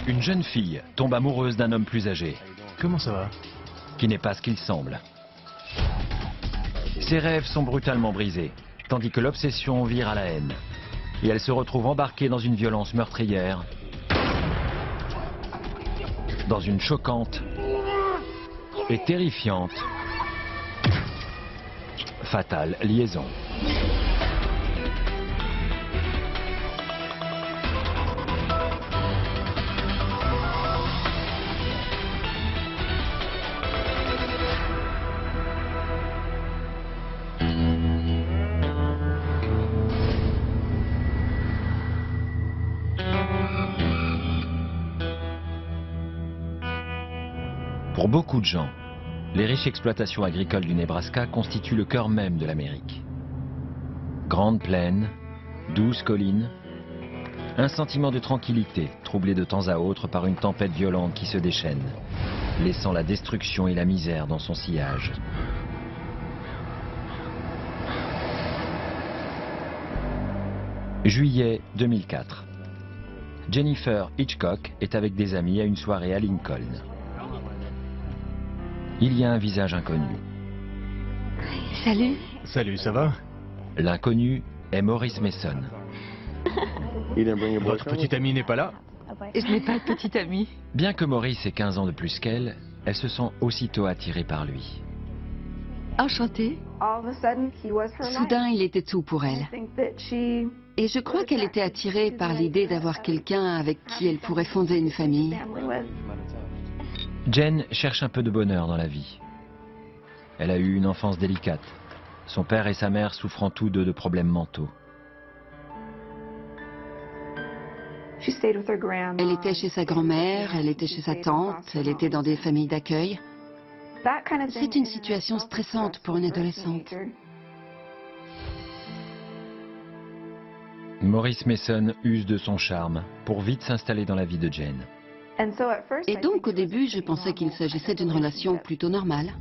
Une jeune fille tombe amoureuse d'un homme plus âgé, Comment ça va? qui n'est pas ce qu'il semble. Ses rêves sont brutalement brisés, tandis que l'obsession vire à la haine. Et elle se retrouve embarquée dans une violence meurtrière, dans une choquante et terrifiante, fatale liaison. Pour beaucoup de gens, les riches exploitations agricoles du Nebraska constituent le cœur même de l'Amérique. Grandes plaines, douces collines, un sentiment de tranquillité troublé de temps à autre par une tempête violente qui se déchaîne, laissant la destruction et la misère dans son sillage. Juillet 2004. Jennifer Hitchcock est avec des amis à une soirée à Lincoln. Il y a un visage inconnu. Salut. Salut, ça va? L'inconnu est Maurice Mason. Votre petite amie n'est pas là? Je n'ai pas de petite amie. Bien que Maurice ait 15 ans de plus qu'elle, elle se sent aussitôt attirée par lui. Enchantée. Soudain, il était tout pour elle. Et je crois qu'elle était attirée par l'idée d'avoir quelqu'un avec qui elle pourrait fonder une famille. Jen cherche un peu de bonheur dans la vie. Elle a eu une enfance délicate, son père et sa mère souffrant tous deux de problèmes mentaux. Elle était chez sa grand-mère, elle était chez sa tante, elle était dans des familles d'accueil. C'est une situation stressante pour une adolescente. Maurice Mason use de son charme pour vite s'installer dans la vie de Jen. Et donc au début, je pensais qu'il s'agissait d'une relation plutôt normale.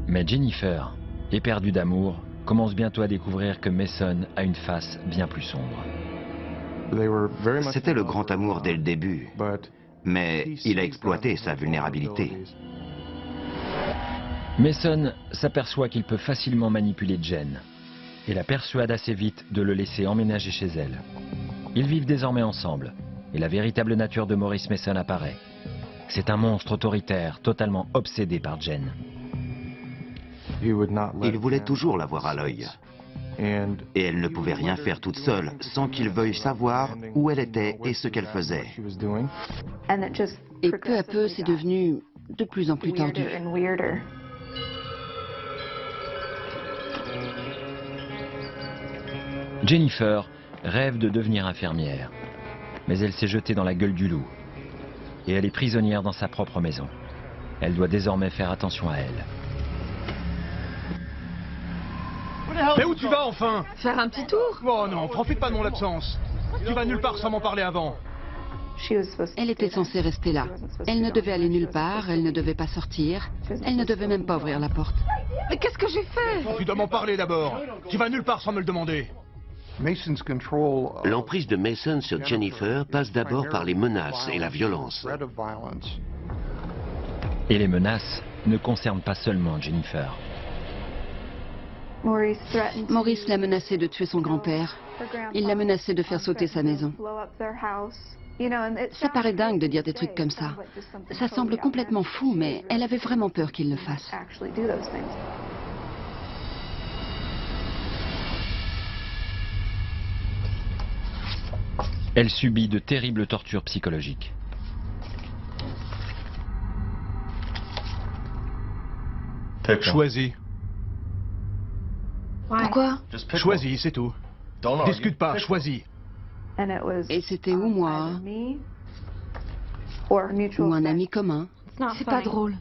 Mais Jennifer, éperdue d'amour, commence bientôt à découvrir que Mason a une face bien plus sombre. C'était le grand amour dès le début, mais il a exploité sa vulnérabilité. Mason s'aperçoit qu'il peut facilement manipuler Jen et la persuade assez vite de le laisser emménager chez elle. Ils vivent désormais ensemble et la véritable nature de Maurice Mason apparaît. C'est un monstre autoritaire, totalement obsédé par Jen. Il voulait toujours l'avoir à l'œil. Et elle ne pouvait rien faire toute seule sans qu'il veuille savoir où elle était et ce qu'elle faisait. Et peu à peu, c'est devenu de plus en plus tordu. Jennifer rêve de devenir infirmière, mais elle s'est jetée dans la gueule du loup. Et elle est prisonnière dans sa propre maison. Elle doit désormais faire attention à elle. Mais où tu vas enfin? Faire un petit tour? Oh non, profite pas de mon absence. Tu vas nulle part sans m'en parler avant. Elle était censée rester là. Elle ne devait aller nulle part, elle ne devait pas sortir, elle ne devait même pas ouvrir la porte. Mais qu'est-ce que j'ai fait? Tu dois m'en parler d'abord. Tu vas nulle part sans me le demander. L'emprise de Mason sur Jennifer passe d'abord par les menaces et la violence. Et les menaces ne concernent pas seulement Jennifer. Maurice l'a menacée de tuer son grand-père. Il l'a menacée de faire sauter sa maison. Ça paraît dingue de dire des trucs comme ça. Ça semble complètement fou, mais elle avait vraiment peur qu'il le fasse. Elle subit de terribles tortures psychologiques. Choisis. Pourquoi? Choisis, c'est tout. Discute pas, choisis. Et c'était ou moi, ou un ami commun. C'est pas drôle.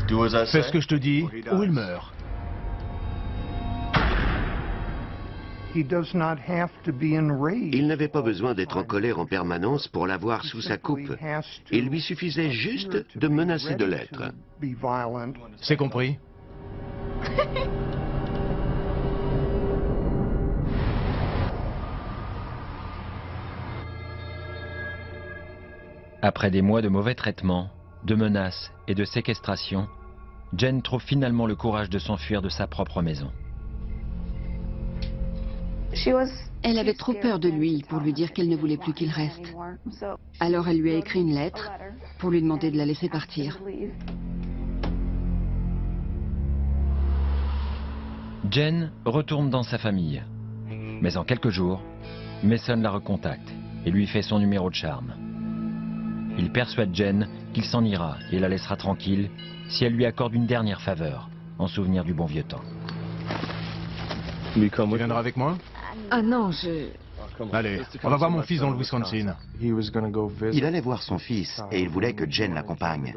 Fais ce que je te dis, ou il meurt. Il n'avait pas besoin d'être en colère en permanence pour l'avoir sous sa coupe. Il lui suffisait juste de menacer de l'être. C'est compris? Après des mois de mauvais traitements, de menaces et de séquestration, Jen trouve finalement le courage de s'enfuir de sa propre maison. Elle avait trop peur de lui pour lui dire qu'elle ne voulait plus qu'il reste. Alors elle lui a écrit une lettre pour lui demander de la laisser partir. Jen retourne dans sa famille. Mais en quelques jours, Mason la recontacte et lui fait son numéro de charme. Il persuade Jen qu'il s'en ira et la laissera tranquille si elle lui accorde une dernière faveur, en souvenir du bon vieux temps. Tu viendras avec moi? Ah non, Allez, on va voir mon fils dans le Wisconsin. Il allait voir son fils et il voulait que Jen l'accompagne.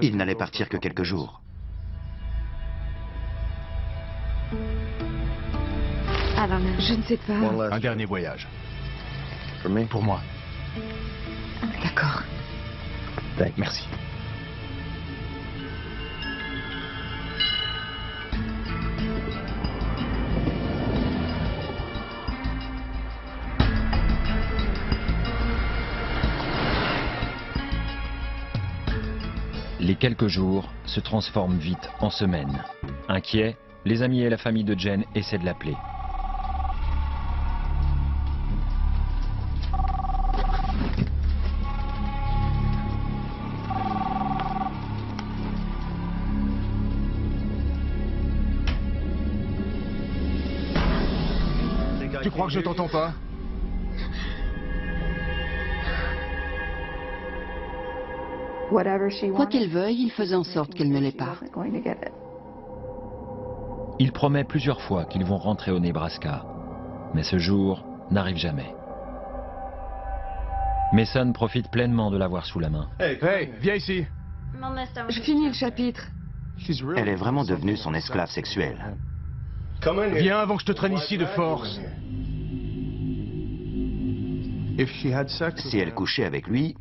Il n'allait partir que quelques jours. Je ne sais pas. Un dernier voyage. Pour moi. D'accord. Merci. Les quelques jours se transforment vite en semaines. Inquiets, les amis et la famille de Jen essaient de l'appeler. Tu crois que je t'entends pas? Quoi qu'elle veuille, il faisait en sorte qu'elle ne l'ait pas. Il promet plusieurs fois qu'ils vont rentrer au Nebraska, mais ce jour n'arrive jamais. Mason profite pleinement de l'avoir sous la main. Hey, viens ici. Je finis le chapitre. Elle est vraiment devenue son esclave sexuelle. Viens avant que je te traîne ici de force. Si elle couchait avec lui,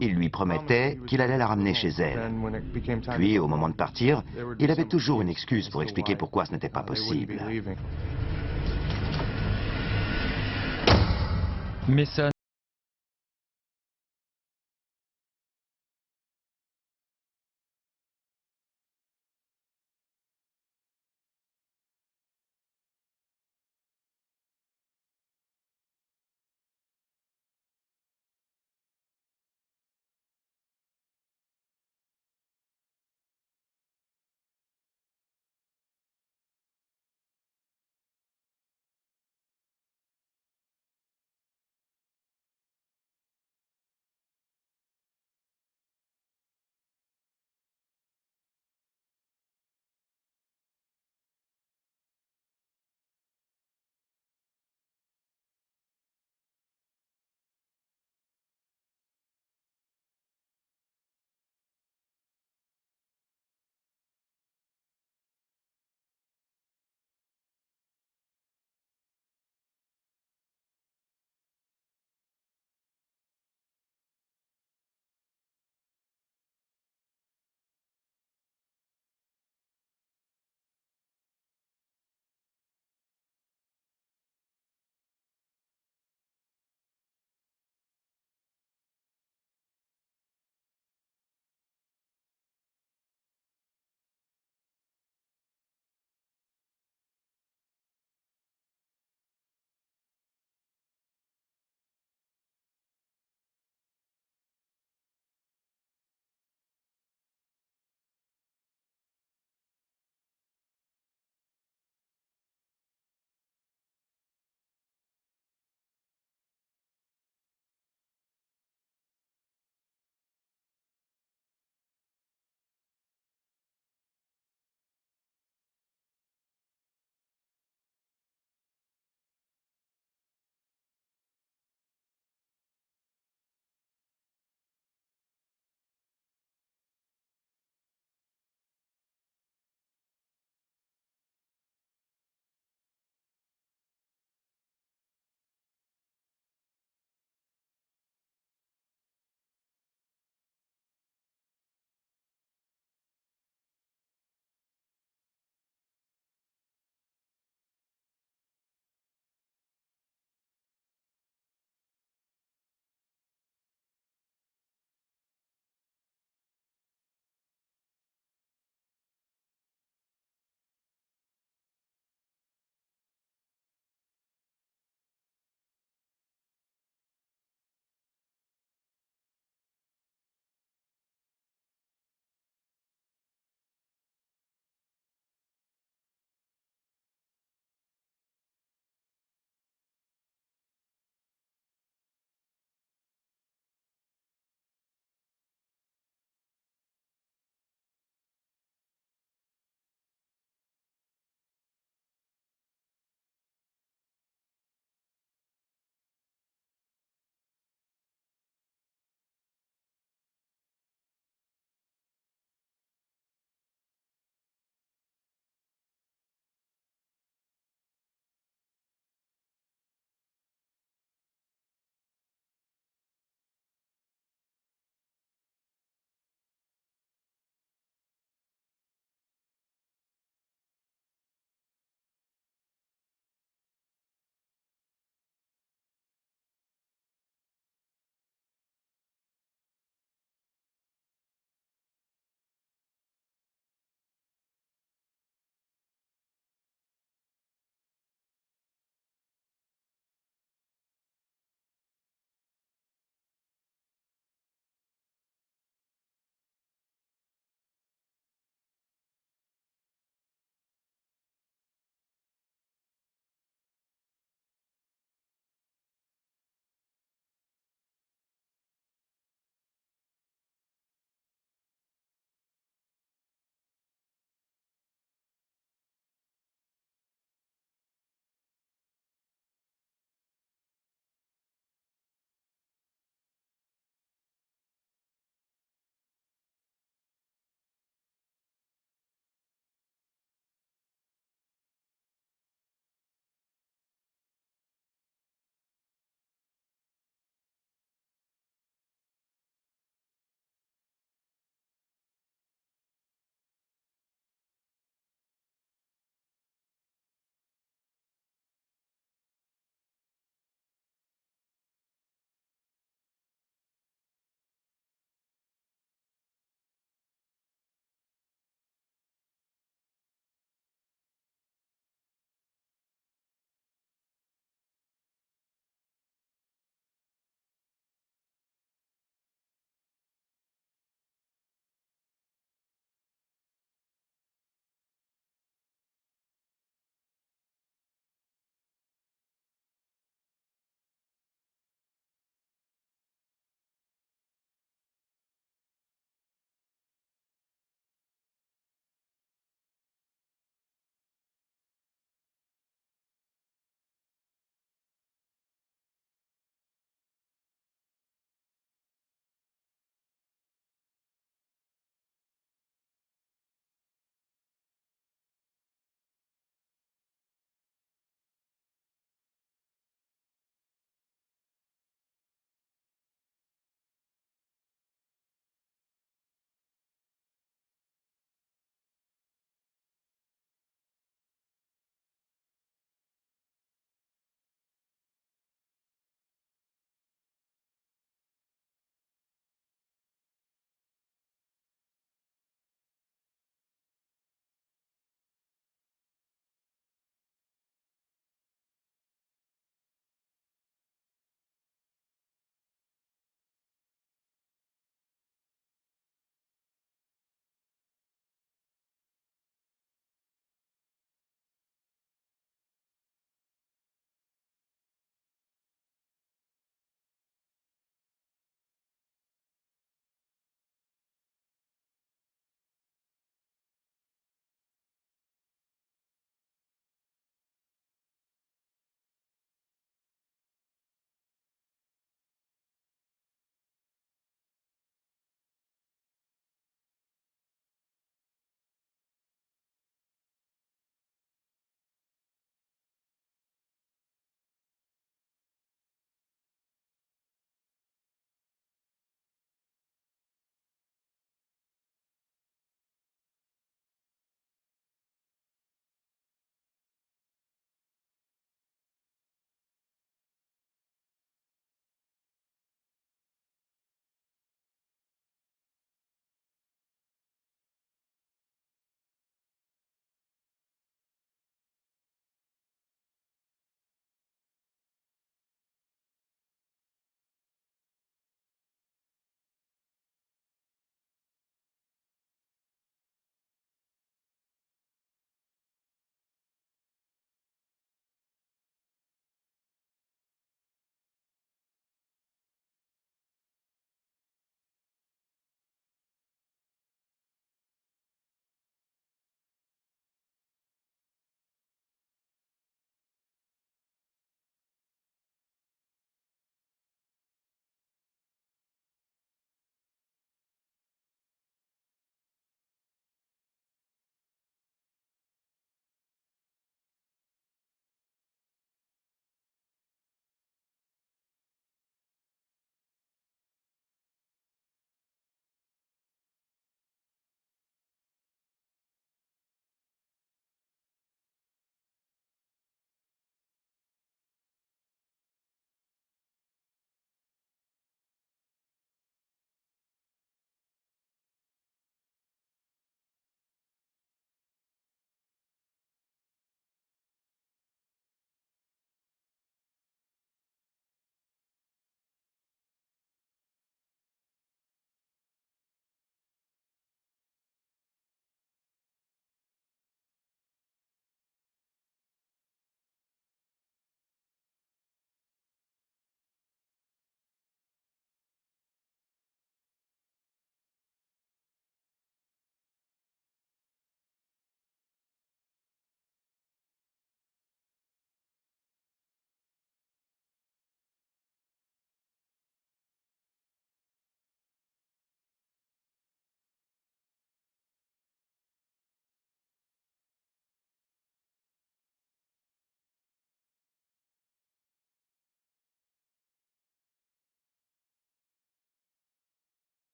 il lui promettait qu'il allait la ramener chez elle. Puis, au moment de partir, il avait toujours une excuse pour expliquer pourquoi ce n'était pas possible. Mason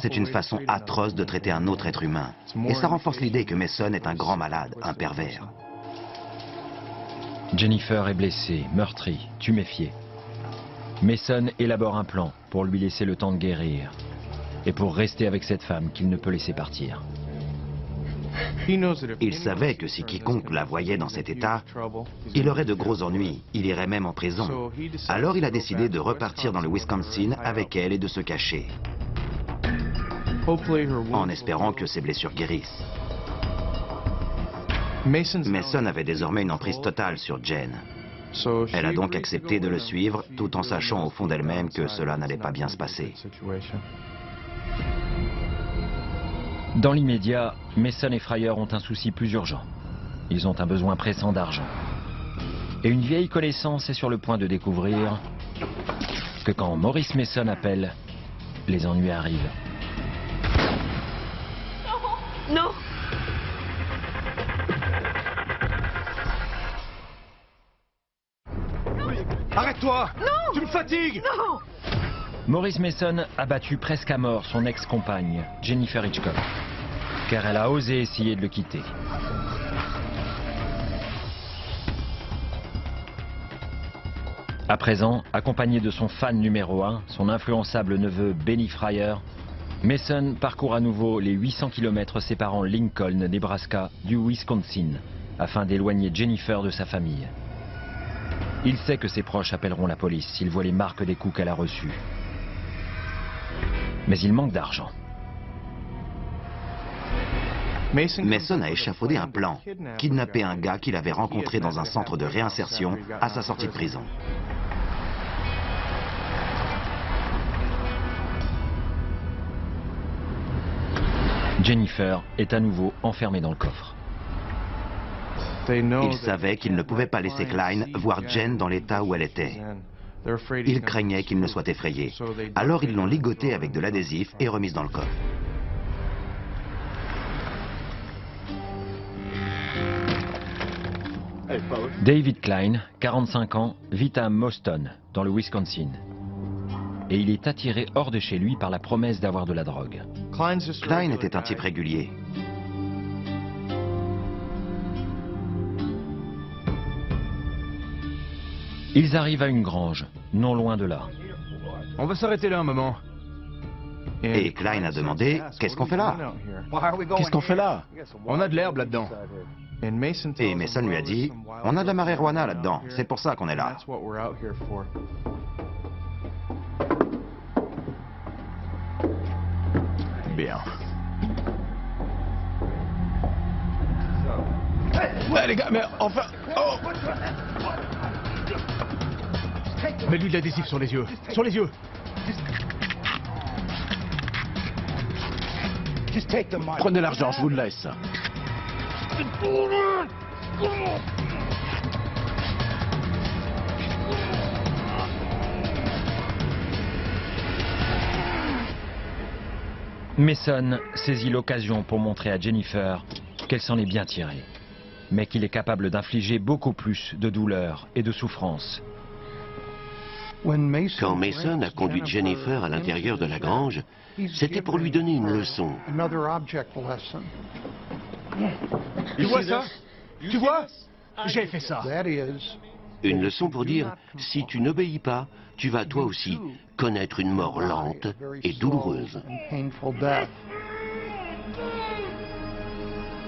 C'est une façon atroce de traiter un autre être humain. Et ça renforce l'idée que Mason est un grand malade, un pervers. Jennifer est blessée, meurtrie, tuméfiée. Mason élabore un plan pour lui laisser le temps de guérir et pour rester avec cette femme qu'il ne peut laisser partir. Il savait que si quiconque la voyait dans cet état, il aurait de gros ennuis, il irait même en prison. Alors il a décidé de repartir dans le Wisconsin avec elle et de se cacher, en espérant que ses blessures guérissent. Mason avait désormais une emprise totale sur Jen. Elle a donc accepté de le suivre, tout en sachant au fond d'elle-même que cela n'allait pas bien se passer. Dans l'immédiat, Mason et Fryer ont un souci plus urgent. Ils ont un besoin pressant d'argent. Et une vieille connaissance est sur le point de découvrir que quand Maurice Mason appelle, les ennuis arrivent. Non! Arrête-toi! Non! Tu me fatigues! Non! Maurice Mason a battu presque à mort son ex-compagne, Jennifer Hitchcock, car elle a osé essayer de le quitter. À présent, accompagné de son fan numéro 1, son influençable neveu Benny Fryer, Mason parcourt à nouveau les 800 km séparant Lincoln, Nebraska, du Wisconsin, afin d'éloigner Jennifer de sa famille. Il sait que ses proches appelleront la police s'ils voient les marques des coups qu'elle a reçus. Mais il manque d'argent. Mason a échafaudé un plan, kidnapper un gars qu'il avait rencontré dans un centre de réinsertion à sa sortie de prison. Jennifer est à nouveau enfermée dans le coffre. Ils savaient qu'ils ne pouvaient pas laisser Klein voir Jen dans l'état où elle était. Ils craignaient qu'il ne soit effrayé. Alors ils l'ont ligotée avec de l'adhésif et remise dans le coffre. David Klein, 45 ans, vit à Moston, dans le Wisconsin. Et il est attiré hors de chez lui par la promesse d'avoir de la drogue. Klein était un type régulier. Ils arrivent à une grange, non loin de là. On va s'arrêter là un moment. Et Klein a demandé « Qu'est-ce qu'on fait là ?» Qu'est-ce qu'on fait là? On a de l'herbe là-dedans. Et Mason lui a dit « On a de la marijuana là-dedans, c'est pour ça qu'on est là. » Bien. Ouais les gars, mais enfin... Oh! Mets-lui de l'adhésif sur les yeux. Sur les yeux. Prenez l'argent, je vous le laisse. Mason saisit l'occasion pour montrer à Jennifer qu'elle s'en est bien tirée, mais qu'il est capable d'infliger beaucoup plus de douleur et de souffrance. Quand Mason a conduit Jennifer à l'intérieur de la grange, c'était pour lui donner une leçon. Tu vois ça? Tu vois? J'ai fait ça. Une leçon pour dire, si tu n'obéis pas, tu vas toi aussi connaître une mort lente et douloureuse.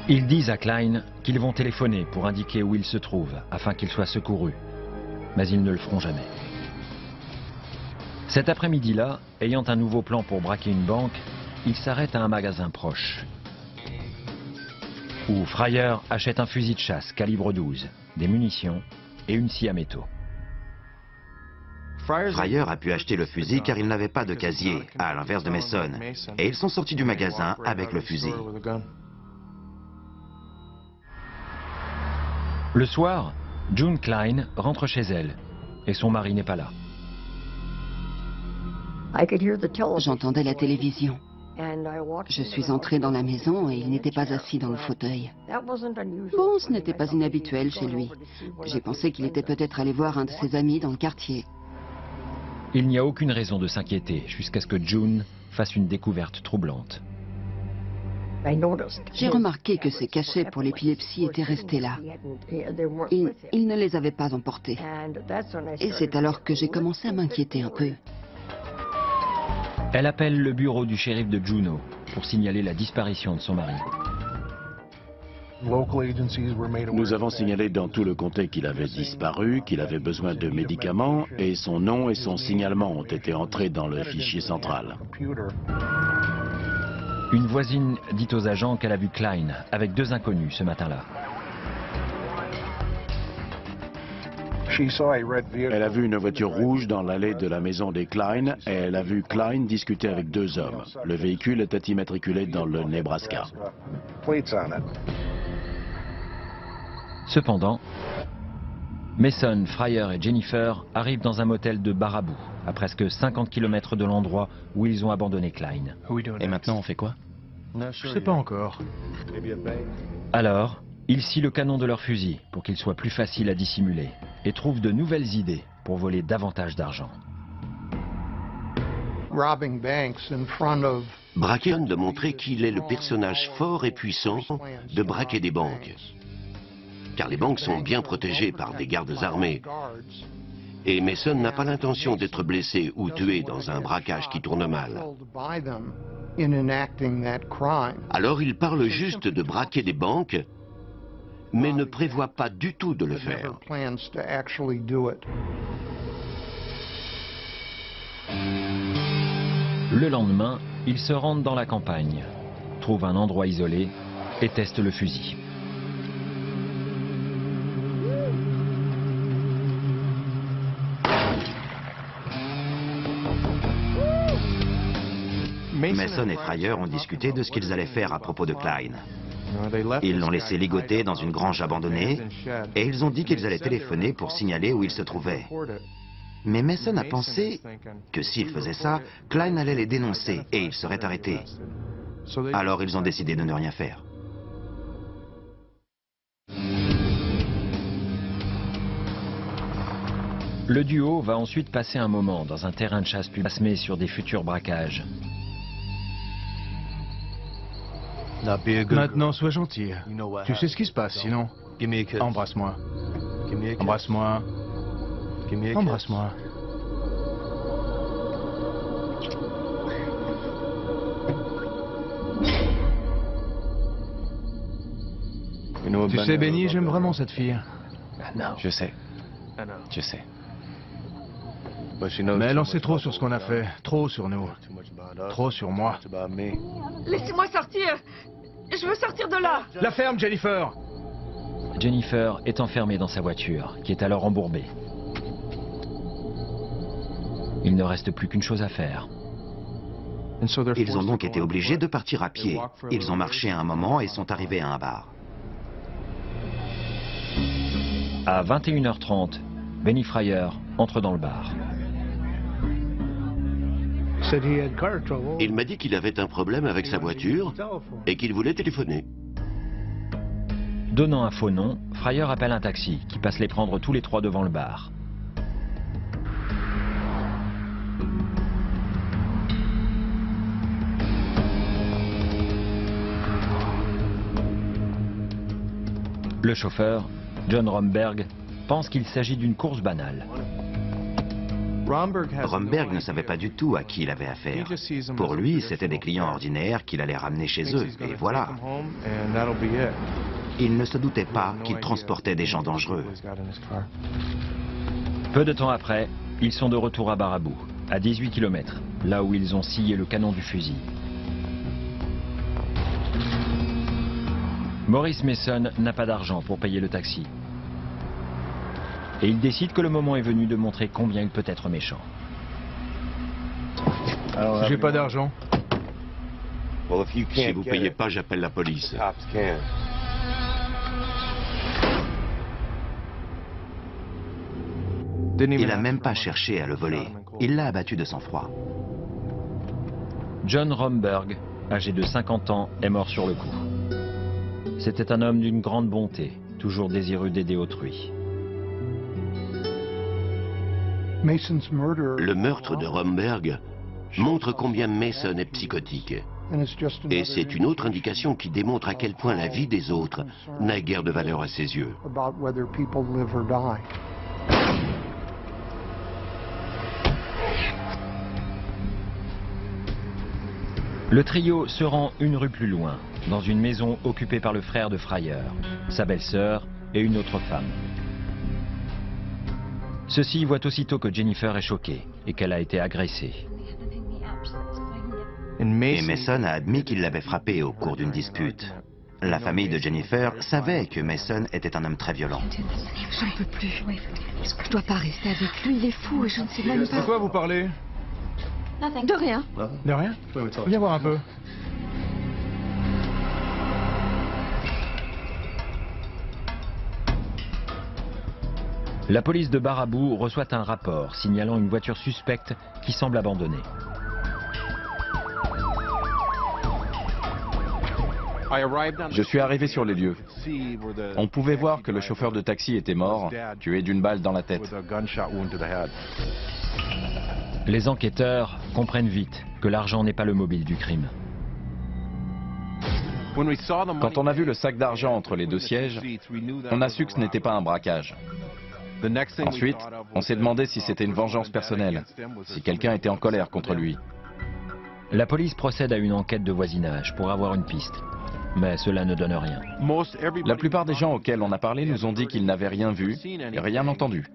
Ils disent à Klein qu'ils vont téléphoner pour indiquer où il se trouve, afin qu'il soit secouru. Mais ils ne le feront jamais. Cet après-midi-là, ayant un nouveau plan pour braquer une banque, il s'arrête à un magasin proche, où Fryer achète un fusil de chasse calibre 12, des munitions et une scie à métaux. Fryer a pu acheter le fusil car il n'avait pas de casier, à l'inverse de Mason, et ils sont sortis du magasin avec le fusil. Le soir, June Klein rentre chez elle, et son mari n'est pas là. J'entendais la télévision. Je suis entrée dans la maison et il n'était pas assis dans le fauteuil. Bon, ce n'était pas inhabituel chez lui. J'ai pensé qu'il était peut-être allé voir un de ses amis dans le quartier. Il n'y a aucune raison de s'inquiéter jusqu'à ce que June fasse une découverte troublante. J'ai remarqué que ses cachets pour l'épilepsie étaient restés là. Il ne les avait pas emportés. Et c'est alors que j'ai commencé à m'inquiéter un peu. Elle appelle le bureau du shérif de Juneau pour signaler la disparition de son mari. Nous avons signalé dans tout le comté qu'il avait disparu, qu'il avait besoin de médicaments, et son nom et son signalement ont été entrés dans le fichier central. Une voisine dit aux agents qu'elle a vu Klein avec 2 inconnus ce matin-là. Elle a vu une voiture rouge dans l'allée de la maison des Klein et elle a vu Klein discuter avec 2 hommes. Le véhicule était immatriculé dans le Nebraska. Cependant, Mason, Fryer et Jennifer arrivent dans un motel de Baraboo, à presque 50 km de l'endroit où ils ont abandonné Klein. Et maintenant, on fait quoi? Je sais pas encore. Alors, ils scient le canon de leur fusil pour qu'il soit plus facile à dissimuler et trouvent de nouvelles idées pour voler davantage d'argent. Bracken de montrer qu'il est le personnage fort et puissant de braquer des banques. Car les banques sont bien protégées par des gardes armés. Et Mason n'a pas l'intention d'être blessé ou tué dans un braquage qui tourne mal. Alors il parle juste de braquer des banques, mais ne prévoit pas du tout de le faire. Le lendemain, ils se rendent dans la campagne, trouvent un endroit isolé et testent le fusil. Mason et Fryer ont discuté de ce qu'ils allaient faire à propos de Klein. Ils l'ont laissé ligoter dans une grange abandonnée et ils ont dit qu'ils allaient téléphoner pour signaler où il se trouvait. Mais Mason a pensé que s'ils faisaient ça, Klein allait les dénoncer et ils seraient arrêtés. Alors ils ont décidé de ne rien faire. Le duo va ensuite passer un moment dans un terrain de chasse plasmé sur des futurs braquages. Maintenant, sois gentil. Tu sais ce qui se passe, sinon. Embrasse-moi. Embrasse-moi. Embrasse-moi. Tu sais, Benny, j'aime vraiment cette fille. Je sais. Je sais. Mais elle en sait trop sur ce qu'on a fait. Trop sur nous. Trop sur moi. Laissez-moi sortir. Je veux sortir de là. La ferme, Jennifer. Jennifer est enfermée dans sa voiture, qui est alors embourbée. Il ne reste plus qu'une chose à faire. Ils ont donc été obligés de partir à pied. Ils ont marché un moment et sont arrivés à un bar. À 21h30, Benny Fryer entre dans le bar. Il m'a dit qu'il avait un problème avec sa voiture et qu'il voulait téléphoner. Donnant un faux nom, Fryer appelle un taxi qui passe les prendre tous les 3 devant le bar. Le chauffeur, John Romberg, pense qu'il s'agit d'une course banale. Romberg ne savait pas du tout à qui il avait affaire. Pour lui, c'était des clients ordinaires qu'il allait ramener chez eux, et voilà. Il ne se doutait pas qu'il transportait des gens dangereux. Peu de temps après, ils sont de retour à Baraboo, à 18 km, là où ils ont scié le canon du fusil. Maurice Mason n'a pas d'argent pour payer le taxi. Et il décide que le moment est venu de montrer combien il peut être méchant. J'ai pas d'argent. Si vous payez pas, j'appelle la police. Il n'a même pas cherché à le voler. Il l'a abattu de sang-froid. John Romberg, âgé de 50 ans, est mort sur le coup. C'était un homme d'une grande bonté, toujours désireux d'aider autrui. Le meurtre de Romberg montre combien Mason est psychotique. Et c'est une autre indication qui démontre à quel point la vie des autres n'a guère de valeur à ses yeux. Le trio se rend une rue plus loin, dans une maison occupée par le frère de Fryer, sa belle-sœur et une autre femme. Ceux-ci voient aussitôt que Jennifer est choquée et qu'elle a été agressée. Et Mason a admis qu'il l'avait frappée au cours d'une dispute. La famille de Jennifer savait que Mason était un homme très violent. J'en peux plus. Je dois pas rester avec lui, il est fou et je ne sais même pas. De quoi vous parlez? De rien. De rien? Viens voir un peu. La police de Baraboo reçoit un rapport signalant une voiture suspecte qui semble abandonnée. Je suis arrivé sur les lieux. On pouvait voir que le chauffeur de taxi était mort, tué d'une balle dans la tête. Les enquêteurs comprennent vite que l'argent n'est pas le mobile du crime. Quand on a vu le sac d'argent entre les deux sièges, on a su que ce n'était pas un braquage. Ensuite, on s'est demandé si c'était une vengeance personnelle, si quelqu'un était en colère contre lui. La police procède à une enquête de voisinage pour avoir une piste. Mais cela ne donne rien. La plupart des gens auxquels on a parlé nous ont dit qu'ils n'avaient rien vu et rien entendu.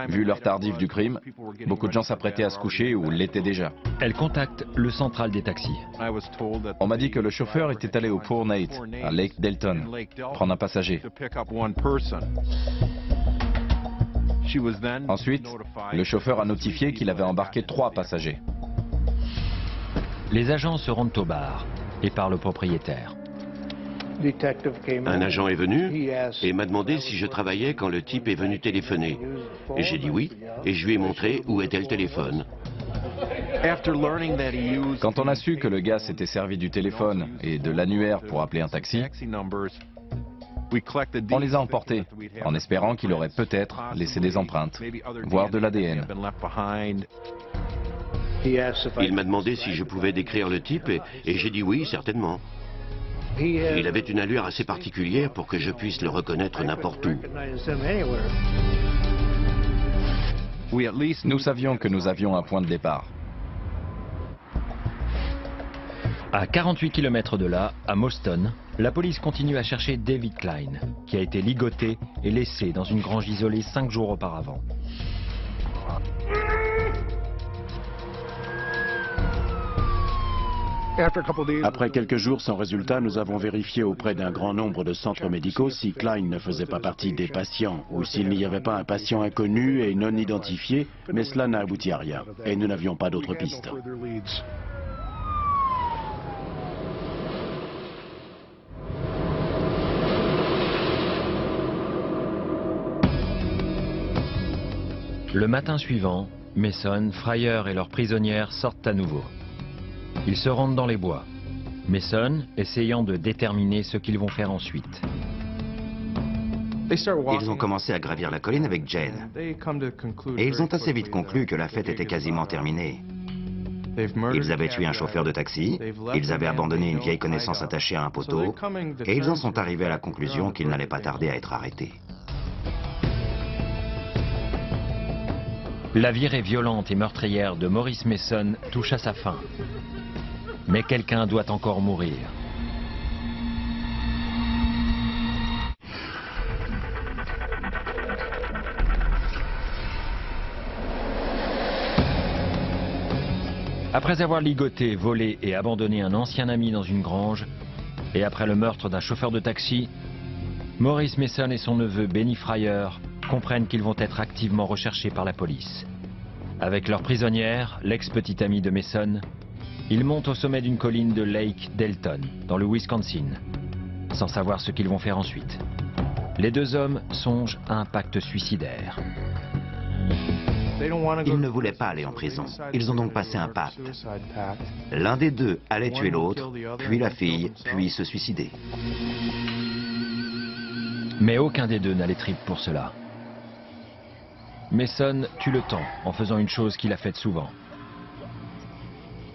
Vu l'heure tardive du crime, beaucoup de gens s'apprêtaient à se coucher ou l'étaient déjà. Elle contacte le central des taxis. On m'a dit que le chauffeur était allé au Poor Nate, à Lake Delton, prendre un passager. Ensuite, le chauffeur a notifié qu'il avait embarqué 3 passagers. Les agents se rendent au bar et parlent au propriétaire. Un agent est venu et m'a demandé si je travaillais quand le type est venu téléphoner. Et j'ai dit oui, et je lui ai montré où était le téléphone. Quand on a su que le gars s'était servi du téléphone et de l'annuaire pour appeler un taxi, on les a emportés, en espérant qu'il aurait peut-être laissé des empreintes, voire de l'ADN. Il m'a demandé si je pouvais décrire le type et j'ai dit oui, certainement. Il avait une allure assez particulière pour que je puisse le reconnaître n'importe où. Nous savions que nous avions un point de départ. À 48 km de là, à Moston, la police continue à chercher David Klein, qui a été ligoté et laissé dans une grange isolée 5 jours auparavant. Après quelques jours sans résultat, nous avons vérifié auprès d'un grand nombre de centres médicaux si Klein ne faisait pas partie des patients ou s'il n'y avait pas un patient inconnu et non identifié, mais cela n'a abouti à rien et nous n'avions pas d'autres pistes. Le matin suivant, Mason, Fryer et leurs prisonnières sortent à nouveau. Ils se rendent dans les bois, Mason essayant de déterminer ce qu'ils vont faire ensuite. Ils ont commencé à gravir la colline avec Jane. Et ils ont assez vite conclu que la fête était quasiment terminée. Ils avaient tué un chauffeur de taxi, ils avaient abandonné une vieille connaissance attachée à un poteau, et ils en sont arrivés à la conclusion qu'ils n'allaient pas tarder à être arrêtés. La virée violente et meurtrière de Maurice Mason touche à sa fin. Mais quelqu'un doit encore mourir. Après avoir ligoté, volé et abandonné un ancien ami dans une grange, et après le meurtre d'un chauffeur de taxi, Maurice Mason et son neveu Benny Fryer comprennent qu'ils vont être activement recherchés par la police. Avec leur prisonnière, l'ex-petite amie de Mason, ils montent au sommet d'une colline de Lake Delton, dans le Wisconsin, sans savoir ce qu'ils vont faire ensuite. Les deux hommes songent à un pacte suicidaire. Ils ne voulaient pas aller en prison. Ils ont donc passé un pacte. L'un des deux allait tuer l'autre, puis la fille, puis se suicider. Mais aucun des deux n'a les tripes pour cela. Mason tue le temps en faisant une chose qu'il a faite souvent.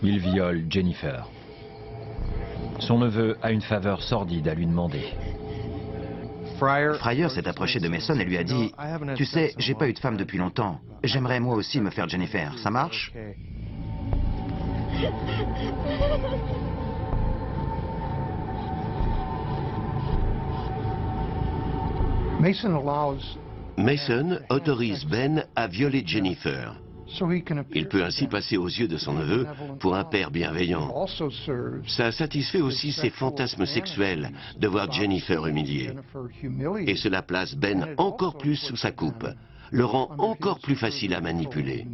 Il viole Jennifer. Son neveu a une faveur sordide à lui demander. Fryer s'est approché de Mason et lui a dit « Tu sais, j'ai pas eu de femme depuis longtemps. J'aimerais moi aussi me faire Jennifer. Ça marche ?» Mason autorise Ben à violer Jennifer. Il peut ainsi passer aux yeux de son neveu pour un père bienveillant. Ça satisfait aussi ses fantasmes sexuels de voir Jennifer humiliée. Et cela place Ben encore plus sous sa coupe, le rend encore plus facile à manipuler.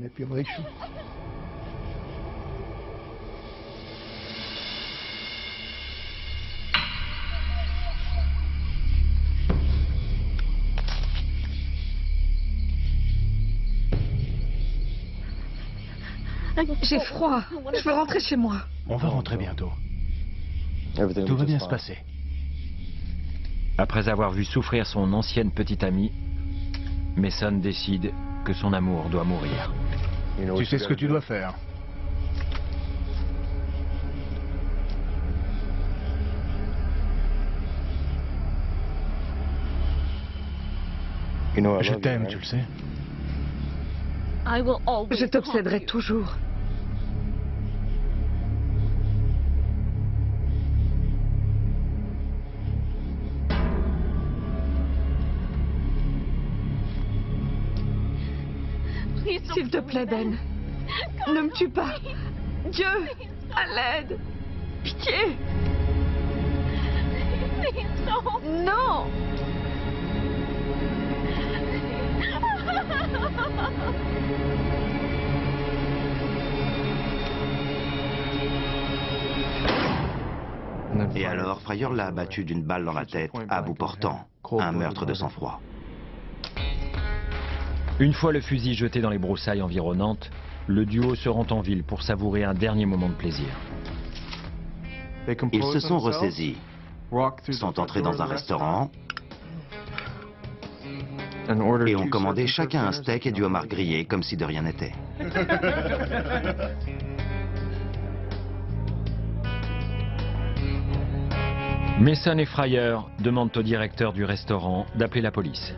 J'ai froid. Je veux rentrer chez moi. On va rentrer bientôt. Tout va bien se passer. Après avoir vu souffrir son ancienne petite amie, Mason décide que son amour doit mourir. Tu sais ce que tu dois faire. Je t'aime, tu le sais. Je t'obséderai toujours. S'il te plaît, Ben, ne me tue pas. Dieu, à l'aide. Pitié. Non. Et alors, Fryer l'a abattu d'une balle dans la tête, à bout portant. Un meurtre de sang-froid. Une fois le fusil jeté dans les broussailles environnantes, le duo se rend en ville pour savourer un dernier moment de plaisir. Ils se sont ressaisis, sont entrés dans un restaurant et ont commandé chacun un steak et du homard grillé comme si de rien n'était. Mason et Fryer demandent au directeur du restaurant d'appeler la police.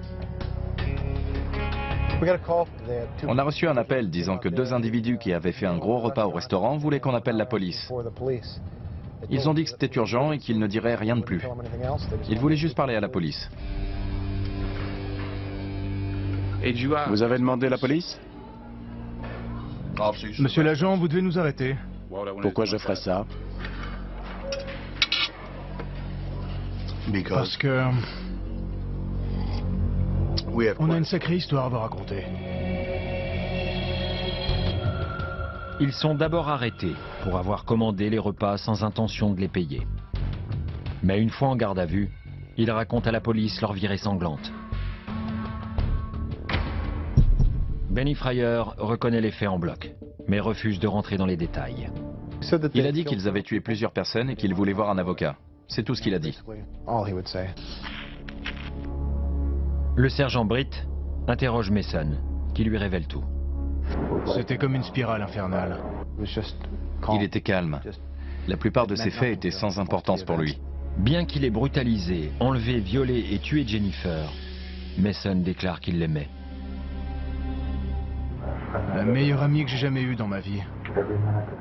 On a reçu un appel disant que 2 individus qui avaient fait un gros repas au restaurant voulaient qu'on appelle la police. Ils ont dit que c'était urgent et qu'ils ne diraient rien de plus. Ils voulaient juste parler à la police. Vous avez demandé la police? Monsieur l'agent, vous devez nous arrêter. Pourquoi je ferais ça? Parce que... on a une sacrée histoire à vous raconter. Ils sont d'abord arrêtés pour avoir commandé les repas sans intention de les payer. Mais une fois en garde à vue, ils racontent à la police leur virée sanglante. Benny Fryer reconnaît les faits en bloc, mais refuse de rentrer dans les détails. Il a dit qu'ils avaient tué plusieurs personnes et qu'ils voulaient voir un avocat. C'est tout ce qu'il a dit. Le sergent Britt interroge Mason, qui lui révèle tout. C'était comme une spirale infernale. Il était calme. La plupart de ces faits étaient sans importance pour lui. Bien qu'il ait brutalisé, enlevé, violé et tué Jennifer, Mason déclare qu'il l'aimait. La meilleure amie que j'ai jamais eue dans ma vie.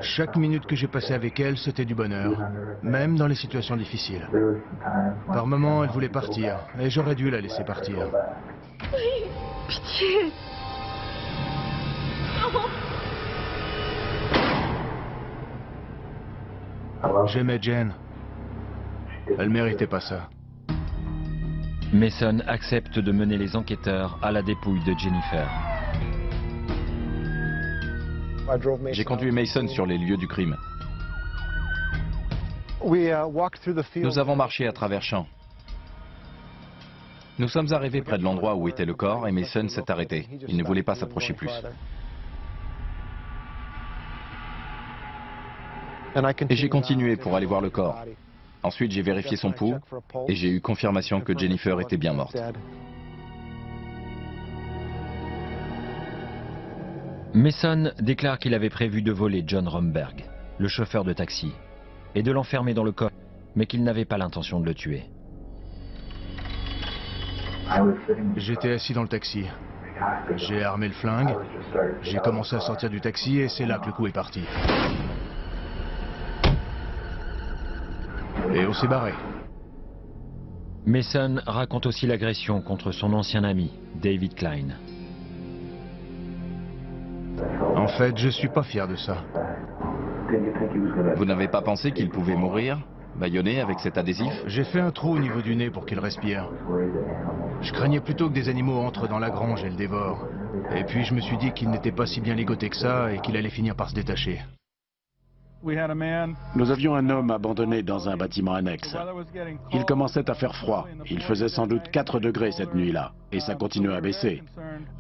Chaque minute que j'ai passée avec elle, c'était du bonheur, même dans les situations difficiles. Par moments, elle voulait partir, et j'aurais dû la laisser partir. Pitié. J'aimais Jen. Elle méritait pas ça. Mason accepte de mener les enquêteurs à la dépouille de Jennifer. J'ai conduit Mason sur les lieux du crime. Nous avons marché à travers champs. Nous sommes arrivés près de l'endroit où était le corps et Mason s'est arrêté. Il ne voulait pas s'approcher plus. Et j'ai continué pour aller voir le corps. Ensuite, j'ai vérifié son pouls et j'ai eu confirmation que Jennifer était bien morte. Mason déclare qu'il avait prévu de voler John Romberg. le chauffeur de taxi, et de l'enfermer dans le coffre, mais qu'il n'avait pas l'intention de le tuer. J'étais assis dans le taxi. J'ai armé le flingue, j'ai commencé à sortir du taxi et c'est là que le coup est parti. Et on s'est barré. Mason raconte aussi l'agression contre son ancien ami, David Klein. En fait, je suis pas fier de ça. Vous n'avez pas pensé qu'il pouvait mourir, bâillonné avec cet adhésif? J'ai fait un trou au niveau du nez pour qu'il respire. Je craignais plutôt que des animaux entrent dans la grange et le dévorent. Et puis je me suis dit qu'il n'était pas si bien ligoté que ça et qu'il allait finir par se détacher. Nous avions un homme abandonné dans un bâtiment annexe. Il commençait à faire froid. Il faisait sans doute 4 degrés cette nuit-là, et ça continuait à baisser.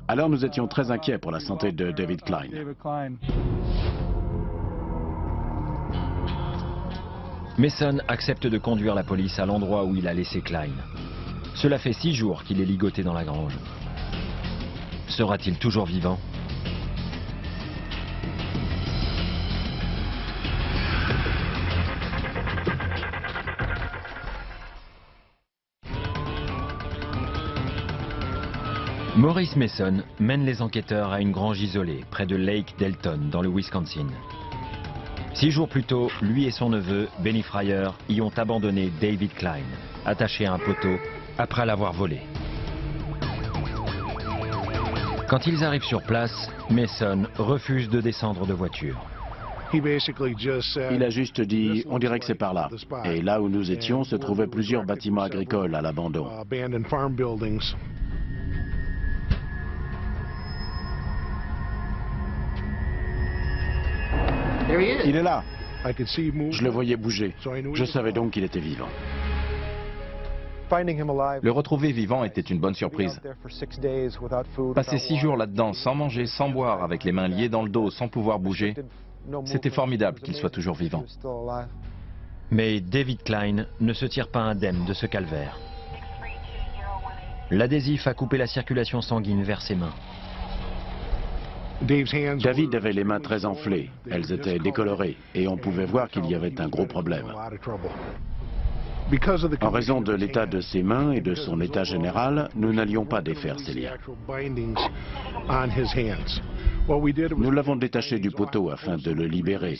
Alors nous étions très inquiets pour la santé de David Klein. Mason accepte de conduire la police à l'endroit où il a laissé Klein. Cela fait 6 jours qu'il est ligoté dans la grange. Sera-t-il toujours vivant ? Maurice Mason mène les enquêteurs à une grange isolée près de Lake Delton dans le Wisconsin. 6 jours plus tôt, lui et son neveu, Benny Fryer, y ont abandonné David Klein, attaché à un poteau, après l'avoir volé. Quand ils arrivent sur place, Mason refuse de descendre de voiture. Il a juste dit, on dirait que c'est par là. Et là où nous étions se trouvaient plusieurs bâtiments agricoles à l'abandon. Il est là. Je le voyais bouger. Je savais donc qu'il était vivant. Le retrouver vivant était une bonne surprise. Passer 6 jours là-dedans, sans manger, sans boire, avec les mains liées dans le dos, sans pouvoir bouger, c'était formidable qu'il soit toujours vivant. Mais David Klein ne se tire pas indemne de ce calvaire. L'adhésif a coupé la circulation sanguine vers ses mains. David avait les mains très enflées, elles étaient décolorées, et on pouvait voir qu'il y avait un gros problème. En raison de l'état de ses mains et de son état général, nous n'allions pas défaire ces liens. Nous l'avons détaché du poteau afin de le libérer,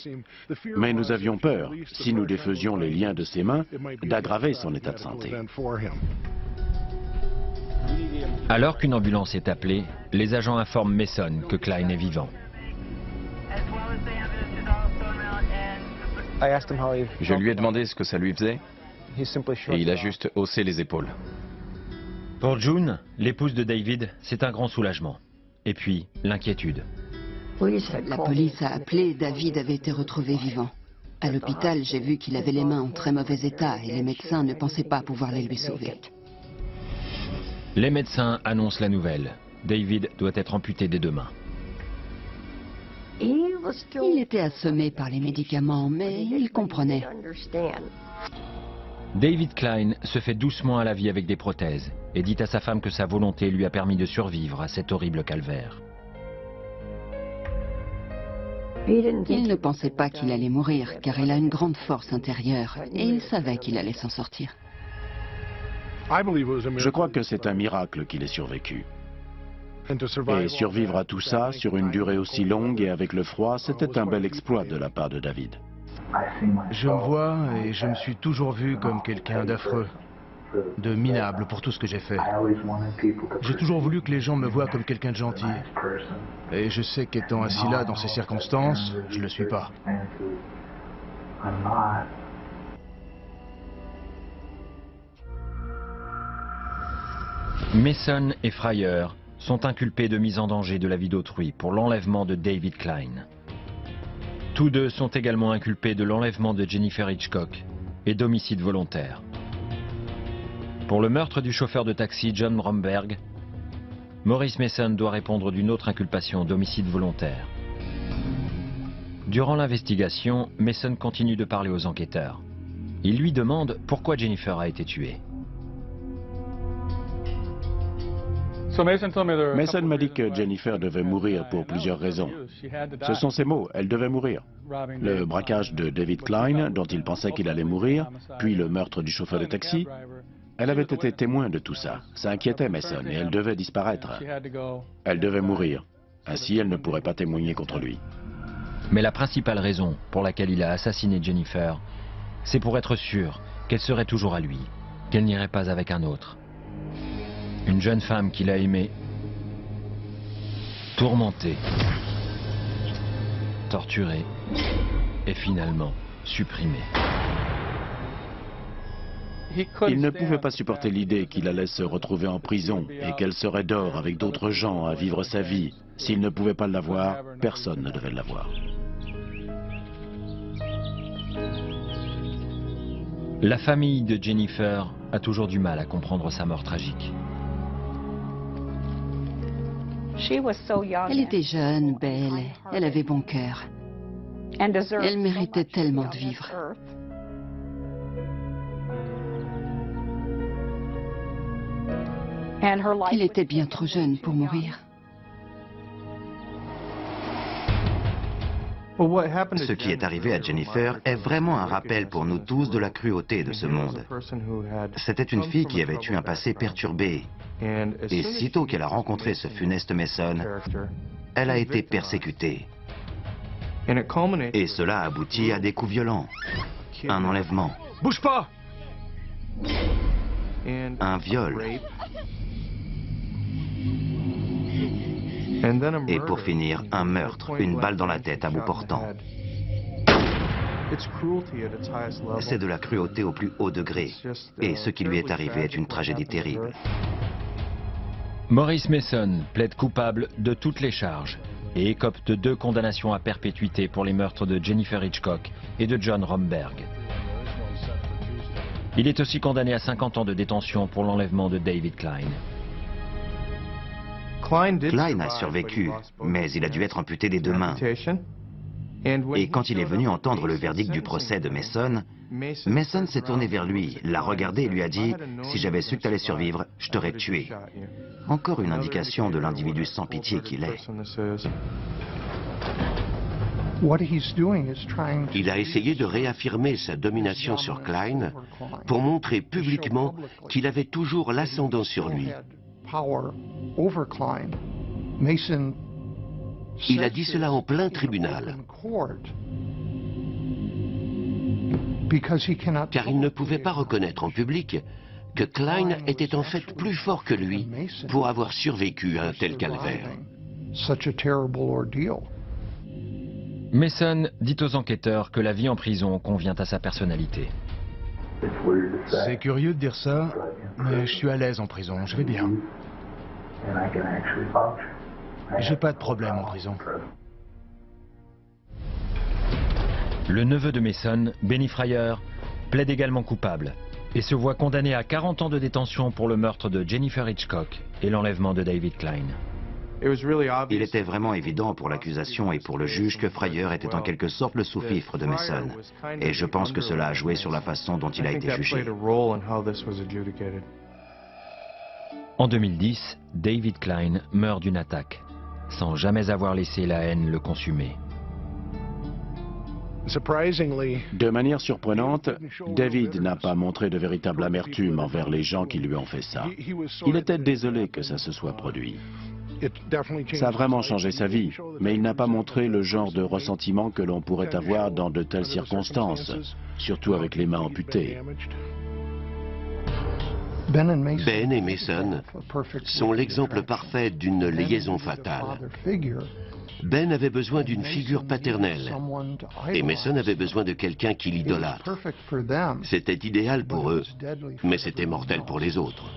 mais nous avions peur, si nous défaisions les liens de ses mains, d'aggraver son état de santé. Alors qu'une ambulance est appelée, les agents informent Mason que Klein est vivant. Je lui ai demandé ce que ça lui faisait, et il a juste haussé les épaules. Pour June, l'épouse de David, c'est un grand soulagement. Et puis, l'inquiétude. La police a appelé, David avait été retrouvé vivant. À l'hôpital, j'ai vu qu'il avait les mains en très mauvais état et les médecins ne pensaient pas pouvoir les lui sauver. Les médecins annoncent la nouvelle. David doit être amputé des 2 mains. Il était assommé par les médicaments, mais il comprenait. David Klein se fait doucement à la vie avec des prothèses et dit à sa femme que sa volonté lui a permis de survivre à cet horrible calvaire. Il ne pensait pas qu'il allait mourir, car il a une grande force intérieure, et il savait qu'il allait s'en sortir. Je crois que c'est un miracle qu'il ait survécu. Et survivre à tout ça, sur une durée aussi longue et avec le froid, c'était un bel exploit de la part de David. Je me vois et je me suis toujours vu comme quelqu'un d'affreux, de minable pour tout ce que j'ai fait. J'ai toujours voulu que les gens me voient comme quelqu'un de gentil. Et je sais qu'étant assis là dans ces circonstances, je ne le suis pas. Mason et Fryer sont inculpés de mise en danger de la vie d'autrui pour l'enlèvement de David Klein. Tous deux sont également inculpés de l'enlèvement de Jennifer Hitchcock et d'homicide volontaire. Pour le meurtre du chauffeur de taxi John Bromberg, Maurice Mason doit répondre d'une autre inculpation d'homicide volontaire. Durant l'investigation, Mason continue de parler aux enquêteurs. Il lui demande pourquoi Jennifer a été tuée. Mason m'a dit que Jennifer devait mourir pour plusieurs raisons. Ce sont ses mots, elle devait mourir. Le braquage de David Klein, dont il pensait qu'il allait mourir, puis le meurtre du chauffeur de taxi. Elle avait été témoin de tout ça. Ça inquiétait Mason et elle devait disparaître. Elle devait mourir. Ainsi, elle ne pourrait pas témoigner contre lui. Mais la principale raison pour laquelle il a assassiné Jennifer, c'est pour être sûr qu'elle serait toujours à lui, qu'elle n'irait pas avec un autre. Une jeune femme qu'il a aimée, tourmentée, torturée et finalement supprimée. Il ne pouvait pas supporter l'idée qu'il allait se retrouver en prison et qu'elle serait dehors avec d'autres gens à vivre sa vie. S'il ne pouvait pas l'avoir, personne ne devait l'avoir. La famille de Jennifer a toujours du mal à comprendre sa mort tragique. Elle était jeune, belle, elle avait bon cœur. Elle méritait tellement de vivre. Elle était bien trop jeune pour mourir. Ce qui est arrivé à Jennifer est vraiment un rappel pour nous tous de la cruauté de ce monde. C'était une fille qui avait eu un passé perturbé. Et sitôt qu'elle a rencontré ce funeste Mason, elle a été persécutée. Et cela a abouti à des coups violents, un enlèvement, Bouge pas! un viol. Et pour finir, un meurtre, une balle dans la tête à bout portant. C'est de la cruauté au plus haut degré. Et ce qui lui est arrivé est une tragédie terrible. Maurice Mason plaide coupable de toutes les charges et écope de 2 condamnations à perpétuité pour les meurtres de Jennifer Hitchcock et de John Romberg. Il est aussi condamné à 50 ans de détention pour l'enlèvement de David Klein. Klein a survécu, mais il a dû être amputé des 2 mains. Et quand il est venu entendre le verdict du procès de Mason, Mason s'est tourné vers lui, l'a regardé et lui a dit « Si j'avais su que tu allais survivre, je t'aurais tué ». Encore une indication de l'individu sans pitié qu'il est. Il a essayé de réaffirmer sa domination sur Klein pour montrer publiquement qu'il avait toujours l'ascendant sur lui. Il a dit cela en plein tribunal. Car il ne pouvait pas reconnaître en public que Klein était en fait plus fort que lui pour avoir survécu à un tel calvaire. Mason dit aux enquêteurs que la vie en prison convient à sa personnalité. C'est curieux de dire ça, mais je suis à l'aise en prison, je vais bien. J'ai pas de problème en prison. Le neveu de Mason, Benny Fryer, plaide également coupable et se voit condamné à 40 ans de détention pour le meurtre de Jennifer Hitchcock et l'enlèvement de David Klein. Il était vraiment évident pour l'accusation et pour le juge que Fryer était en quelque sorte le sous-fifre de Mason. Et je pense que cela a joué sur la façon dont il a été jugé. En 2010, David Klein meurt d'une attaque, sans jamais avoir laissé la haine le consumer. De manière surprenante, David n'a pas montré de véritable amertume envers les gens qui lui ont fait ça. Il était désolé que ça se soit produit. Ça a vraiment changé sa vie, mais il n'a pas montré le genre de ressentiment que l'on pourrait avoir dans de telles circonstances, surtout avec les mains amputées. Ben et Mason sont l'exemple parfait d'une liaison fatale. Ben avait besoin d'une figure paternelle et Mason avait besoin de quelqu'un qui l'idolâtre. C'était idéal pour eux, mais c'était mortel pour les autres.